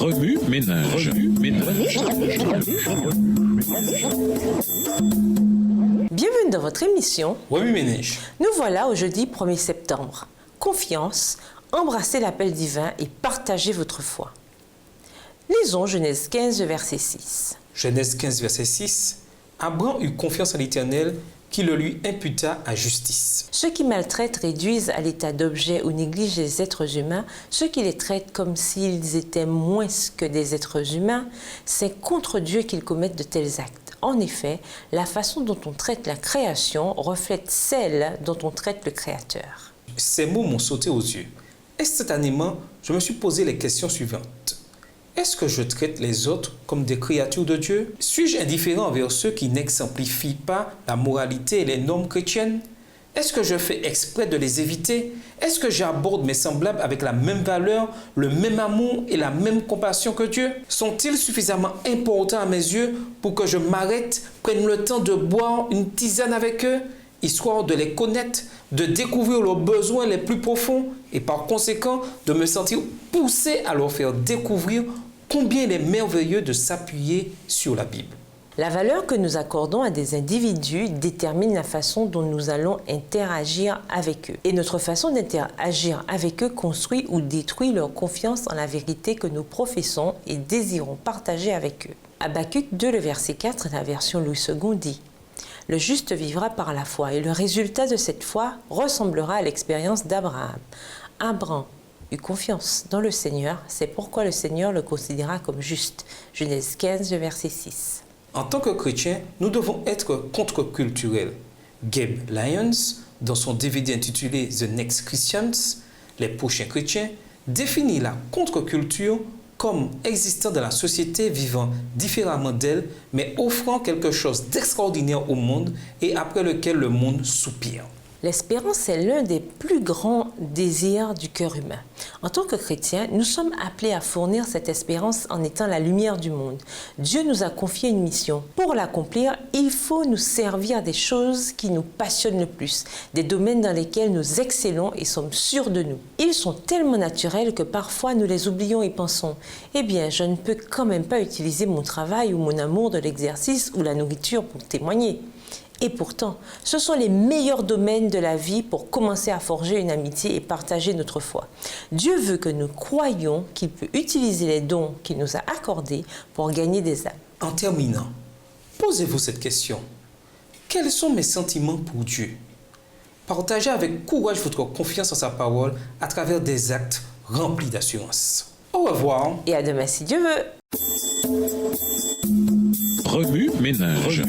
Revue Ménage. Bienvenue dans votre émission Revue Ménage. Nous voilà au jeudi 1er septembre. Confiance, embrassez l'appel divin et partagez votre foi. Lisons Genèse 15, verset 6. Genèse 15, verset 6. Abraham eut confiance en l'Éternel qui le lui imputa à justice. Ceux qui maltraitent réduisent à l'état d'objet ou négligent les êtres humains, ceux qui les traitent comme s'ils étaient moins que des êtres humains, c'est contre Dieu qu'ils commettent de tels actes. En effet, la façon dont on traite la création reflète celle dont on traite le Créateur. Ces mots m'ont sauté aux yeux. Instantanément, je me suis posé les questions suivantes. Est-ce que je traite les autres comme des créatures de Dieu? Suis-je indifférent envers ceux qui n'exemplifient pas la moralité et les normes chrétiennes? Est-ce que je fais exprès de les éviter? Est-ce que j'aborde mes semblables avec la même valeur, le même amour et la même compassion que Dieu? Sont-ils suffisamment importants à mes yeux pour que je m'arrête, prenne le temps de boire une tisane avec eux, histoire de les connaître, de découvrir leurs besoins les plus profonds et par conséquent de me sentir poussé à leur faire découvrir combien il est merveilleux de s'appuyer sur la Bible. La valeur que nous accordons à des individus détermine la façon dont nous allons interagir avec eux. Et notre façon d'interagir avec eux construit ou détruit leur confiance en la vérité que nous professons et désirons partager avec eux. Habacuc 2, le verset 4, la version Louis II dit « Le juste vivra par la foi et le résultat de cette foi ressemblera à l'expérience d'Abraham. Abraham eut confiance dans le Seigneur, c'est pourquoi le Seigneur le considéra comme juste. » Genèse 15, le verset 6. En tant que chrétiens, nous devons être contre-culturels. Gabe Lyons, dans son DVD intitulé The Next Christians, les prochains chrétiens, définit la contre-culture comme existant dans la société vivant différemment d'elle, mais offrant quelque chose d'extraordinaire au monde et après lequel le monde soupire. L'espérance est l'un des plus grands désirs du cœur humain. En tant que chrétiens, nous sommes appelés à fournir cette espérance en étant la lumière du monde. Dieu nous a confié une mission. Pour l'accomplir, il faut nous servir des choses qui nous passionnent le plus, des domaines dans lesquels nous excellons et sommes sûrs de nous. Ils sont tellement naturels que parfois nous les oublions et pensons « Eh bien, je ne peux quand même pas utiliser mon travail ou mon amour de l'exercice ou la nourriture pour témoigner. » Et pourtant, ce sont les meilleurs domaines de la vie pour commencer à forger une amitié et partager notre foi. Dieu veut que nous croyions qu'il peut utiliser les dons qu'il nous a accordés pour gagner des âmes. En terminant, posez-vous cette question. Quels sont mes sentiments pour Dieu? Partagez avec courage votre confiance en sa parole à travers des actes remplis d'assurance. Au revoir. Et à demain si Dieu veut. Revue Ménage.